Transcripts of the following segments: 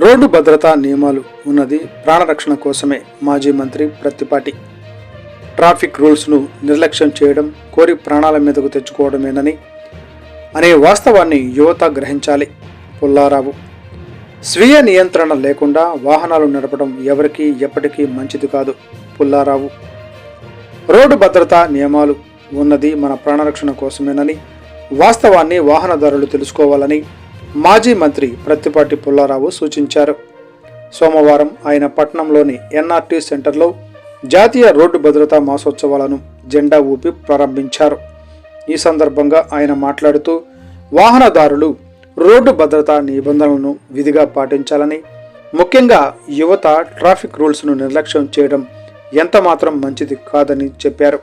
Road భద్రతా నియమాలు ఉన్నది ప్రాణరక్షణ కోసమే. మాజీ మంత్రి ప్రత్తిపాటి. ట్రాఫిక్ రూల్స్ను నిర్లక్ష్యం చేయడం కోరి ప్రాణాల మీదకు తెచ్చుకోవడమేనని అనే వాస్తవాన్ని యువత గ్రహించాలి. పుల్లారావు. స్వీయ నియంత్రణ లేకుండా వాహనాలు నడపడం ఎవరికీ ఎప్పటికీ మంచిది కాదు. పుల్లారావు. రోడ్డు భద్రతా నియమాలు ఉన్నది మన ప్రాణరక్షణ కోసమేనని వాస్తవాన్ని వాహనదారులు తెలుసుకోవాలని మాజీ మంత్రి ప్రత్తిపాటి పుల్లారావు సూచించారు. సోమవారం ఆయన పట్టణంలోని ఎన్ఆర్టీ సెంటర్లో జాతీయ రోడ్డు భద్రతా మాసోత్సవాలను జెండా ఊపి ప్రారంభించారు. ఈ సందర్భంగా ఆయన మాట్లాడుతూ వాహనదారులు రోడ్డు భద్రతా నిబంధనలను విధిగా పాటించాలని, ముఖ్యంగా యువత ట్రాఫిక్ రూల్స్ను నిర్లక్ష్యం చేయడం ఎంతమాత్రం మంచిది కాదని చెప్పారు.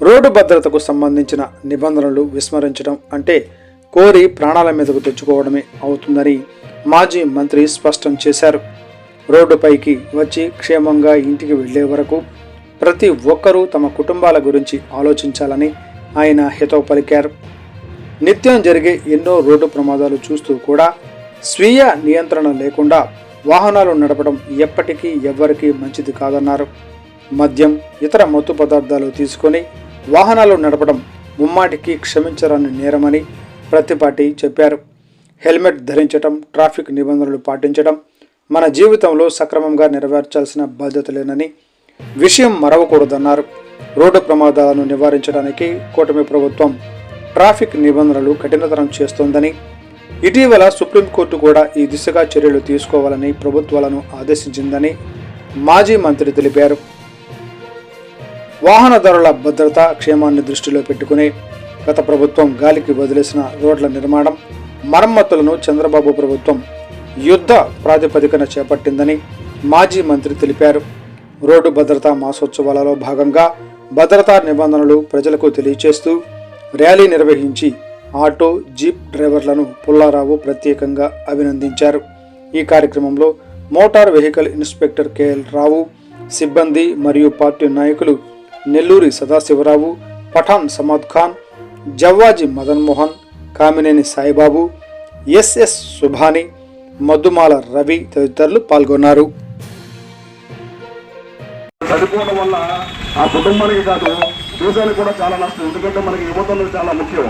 రోడ్డు భద్రతకు సంబంధించిన నిబంధనలు విస్మరించడం అంటే కోరి ప్రాణాల మీదకు తెచ్చుకోవడమే అవుతుందని మాజీ మంత్రి స్పష్టం చేశారు. రోడ్డుపైకి వచ్చి క్షేమంగా ఇంటికి వెళ్లే వరకు ప్రతి ఒక్కరూ తమ కుటుంబాల గురించి ఆలోచించాలని ఆయన హితవు పలికారు. నిత్యం జరిగే ఎన్నో రోడ్డు ప్రమాదాలు చూస్తూ కూడా స్వీయ నియంత్రణ లేకుండా వాహనాలు నడపడం ఎప్పటికీ ఎవ్వరికీ మంచిది కాదన్నారు. మద్యం, ఇతర మత్తు పదార్థాలు తీసుకొని వాహనాలు నడపడం ముమ్మాటికి క్షమించరాని నేరమని ప్రత్తిపాటి చెప్పారు. హెల్మెట్ ధరించడం, ట్రాఫిక్ నిబంధనలు పాటించడం మన జీవితంలో సక్రమంగా నెరవేర్చాల్సిన బాధ్యతలేనని విషయం మరవకూడదన్నారు. రోడ్డు ప్రమాదాలను నివారించడానికి కూటమి ప్రభుత్వం ట్రాఫిక్ నిబంధనలు కఠినతరం చేస్తోందని, ఇటీవల సుప్రీంకోర్టు కూడా ఈ దిశగా చర్యలు తీసుకోవాలని ప్రభుత్వాలను ఆదేశించిందని మాజీ మంత్రి తెలిపారు. వాహనదారుల భద్రత, క్షేమాన్ని దృష్టిలో పెట్టుకుని గత ప్రభుత్వం గాలికి వదిలేసిన రోడ్ల నిర్మాణం, మరమ్మతులను చంద్రబాబు ప్రభుత్వం యుద్ధ ప్రాతిపదికన చేపట్టిందని మాజీ మంత్రి తెలిపారు. రోడ్డు భద్రతా మాసోత్సవాలలో భాగంగా భద్రతా నిబంధనలు ప్రజలకు తెలియచేస్తూ ర్యాలీ నిర్వహించి ఆటో, జీప్ డ్రైవర్లను పుల్లారావు ప్రత్యేకంగా అభినందించారు. ఈ కార్యక్రమంలో మోటార్ వెహికల్ ఇన్స్పెక్టర్ కేఎల్ రావు, సిబ్బంది మరియు పార్టీ నాయకులు నెల్లూరి సదాశివరావు, పఠాన్ సమద్ ఖాన్, జవ్వాజీ మదన్మోహన్, కామినేని సాయిబాబు, ఎస్ఎస్ సుభాని, మధుమాల రవి తదితరులు పాల్గొన్నారు. చనిపోవడం వల్ల ఆ కుటుంబానికి కాదు, దేశానికి కూడా చాలా నష్టం. ఎందుకంటే మనకి యువతలు చాలా ముఖ్యం.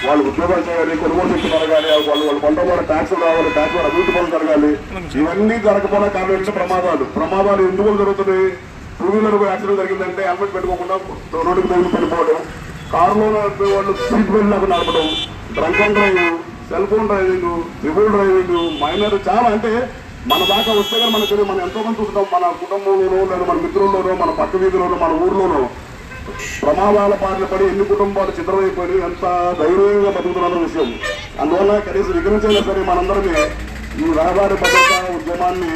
వాళ్ళు ఉద్యోగాలు చేయాలి, కొనుగోలు శక్తి పెరగాలి, వాళ్ళు పంట కూడా ట్యాక్స్ రావాలి, ట్యాక్స్ కూడా అభివృద్ధి పనులు జరగాలి. ఇవన్నీ జరగకపోవడం కారణం ప్రమాదాలు ఎందుకు జరుగుతున్నాయి? టూ వీలర్ యాక్సిడెంట్ జరిగిందంటే హెల్మెట్ పెట్టుకోకుండా రోడ్డుకు తగిలి పడిపోవడం, కారులో వాళ్ళు సీట్ బెల్ట్ నాకు నడపడం, drunk and driving, cell phone driving, రివోల్ డ్రైవింగ్, మైనర్ చాలా. అంటే మన దాకా వస్తే కానీ మనకు మనం ఎంతో మంది చూస్తాం, మన కుటుంబంలోనో లేదా మన మిత్రుల్లోనో, మన పక్క వీధిలోనో, మన ఊర్లోనో ప్రమాదాల బారిన పడి ఎన్ని కుటుంబాలు చిత్రమైపోయి ఎంత ధైర్యంగా బతుకుతున్న విషయం. అందువల్ల కనీసం విగ్రహించైనా సరే మనందరినీ ఈ రహదారి భద్రతా ఉద్యమాన్ని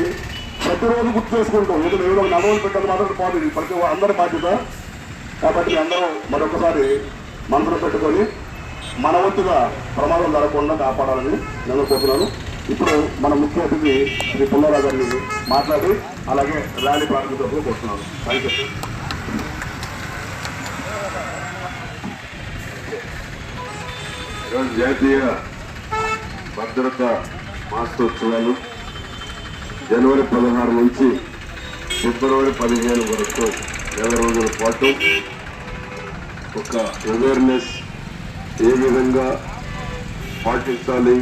ప్రతిరోజు గుర్తు చేసుకుంటాం. ఏదో నడవలు పెట్టాలి మాత్రం పోదు, ప్రతి అందరి బాధ్యత. కాబట్టి అందరూ మరొకసారి మనసులో పెట్టుకొని మన వంతుగా ప్రమాదం జరగకుండా కాపాడాలని నేను కోరుతున్నాను. ఇప్పుడు మన ముఖ్య అతిథి శ్రీ పుల్లారావు గారిని మాట్లాడి అలాగే ర్యాలీ ప్రారంభించడానికి కోరుతున్నాను. Thank you. ఈరోజు జాతీయ భద్రతా మాసోత్సవాలు జనవరి 16 నుంచి ఫిబ్రవరి 15 వరకు 7 రోజుల పాటు ఒక అవేర్నెస్ ఏ విధంగా పాటించాలి,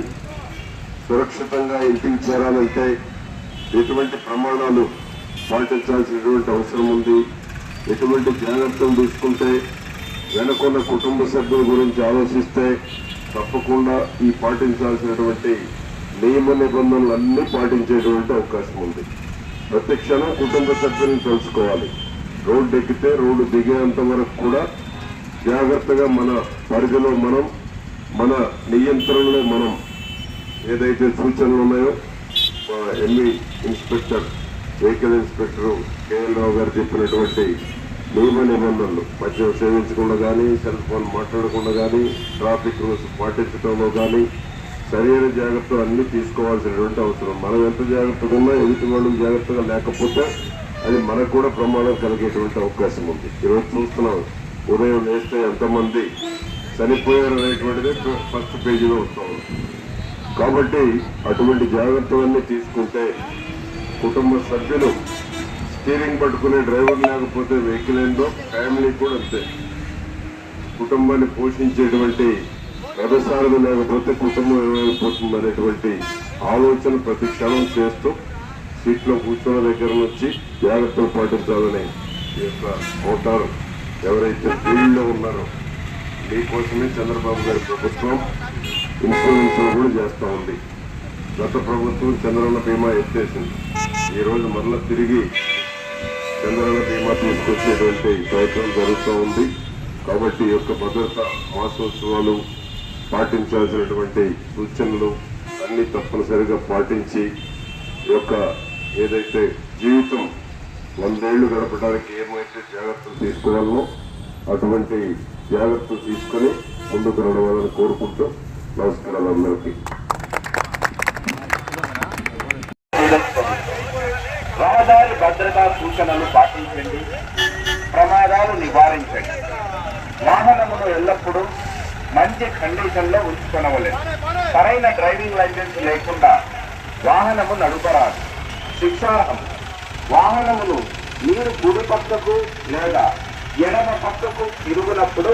సురక్షితంగా ఇంటికి చేరాలంటే ఎటువంటి ప్రమాణాలు పాటించాల్సినటువంటి అవసరం ఉంది, ఎటువంటి జాగ్రత్తలు తీసుకుంటే వెనుకున్న కుటుంబ సభ్యుల గురించి ఆలోచిస్తే తప్పకుండా ఈ పాటించాల్సినటువంటి నియమ నిబంధనలు అన్నీ పాటించేటువంటి అవకాశం ఉంది. ప్రతి క్షణం కుటుంబ సభ్యులను తెలుసుకోవాలి. రోడ్డు ఎక్కితే రోడ్డు దిగేంత వరకు కూడా జాగ్రత్తగా మన పరిధిలో మనం, మన నియంత్రణలో మనం ఏదైతే సూచనలు ఉన్నాయో ME inspector, vehicle inspector KL Rao గారు చెప్పినటువంటి నియమ నిబంధనలు, మద్యం సేవించకుండా కానీ, సెల్ ఫోన్ మాట్లాడకుండా కానీ, ట్రాఫిక్ రూల్స్ పాటించడంలో కానీ సరైన జాగ్రత్తలు అన్నీ తీసుకోవాల్సినటువంటి అవసరం. మనం ఎంత జాగ్రత్తగా ఉన్నా ఎదుటి వాళ్ళు జాగ్రత్తగా లేకపోతే అది మనకు కూడా ప్రమాదం కలిగేటువంటి అవకాశం ఉంది. ఈరోజు చూస్తున్నాం, ఉదయం లేస్తే ఎంతమంది చనిపోయారు అనేటువంటిది ఫస్ట్ పేజీలో వస్తాం. కాబట్టి అటువంటి జాగ్రత్తలన్నీ తీసుకుంటే కుటుంబ సభ్యులు స్టీరింగ్ పట్టుకునే డ్రైవర్ లేకపోతే వెహికల్ ఏందో ఫ్యామిలీ కూడా అంతే. కుటుంబాన్ని పోషించేటువంటి వ్యవసాయాలు లేకపోతే కుటుంబం ఏమైపోతుంది అనేటువంటి ఆలోచన ప్రతి క్షణం చేస్తూ సీట్లో కూర్చున్న దగ్గర నుంచి జాగ్రత్తలు పాటించాలని ఈ యొక్క మోటారు ఎవరైతే ఫీల్డ్లో ఉన్నారో మీకోసమే చంద్రబాబు గారి ప్రభుత్వం ఇన్సూరెన్స్ కూడా చేస్తూ ఉంది. గత ప్రభుత్వం చంద్రన్న బీమా ఎత్తేసింది. ఈరోజు మరలా తిరిగి చంద్రన్న బీమా తీసుకొచ్చేటువంటి ప్రయత్నం జరుగుతూ ఉంది. కాబట్టి ఈ యొక్క భద్రత మాసోత్సవాలు పాటించాల్సినటువంటి సూచనలు అన్ని తప్పనిసరిగా పాటించి ఈ యొక్క ఏదైతే జీవితం 100 ఏళ్లు గడపడానికి ఏమైతే జాగ్రత్తలు తీసుకోవాలో అటువంటి జాగ్రత్తలు తీసుకొని ముందుకు నడవాలని కోరుకుంటూ నమస్కారాలు అందరికీ. రహదారి భద్రతా సూచనలు పాటించండి, ప్రమాదాలు నివారించండి. వాహనమును ఎల్లప్పుడూ మంచి కండిషన్ లో ఉంచుకొనవలెను. సరైన డ్రైవింగ్ లైసెన్స్ లేకుండా వాహనము నడుపరాదు, శిక్షార్హం. వాహనమును మీరు కుడి పక్కకు లేదా ఎడమ పక్కకు తిరుగునప్పుడు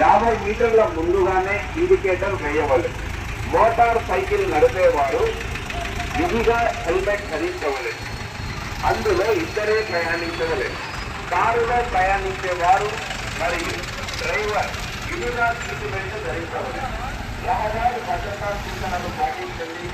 50 మీటర్ల ముందుగానే ఇండికేటర్ వేయవలెను. మోటార్ సైకిల్ నడిపేవారు విధిగా హెల్మెట్ ధరించవలెను. అందులో ఇద్దరే ప్రయాణించవలెను. కారులో ప్రయాణించేవారు మరియు డ్రైవర్ విధిగా సీటు బెల్ట్ ధరించవలెను. రహదారి భద్రతా సూచనలు పాటించండి.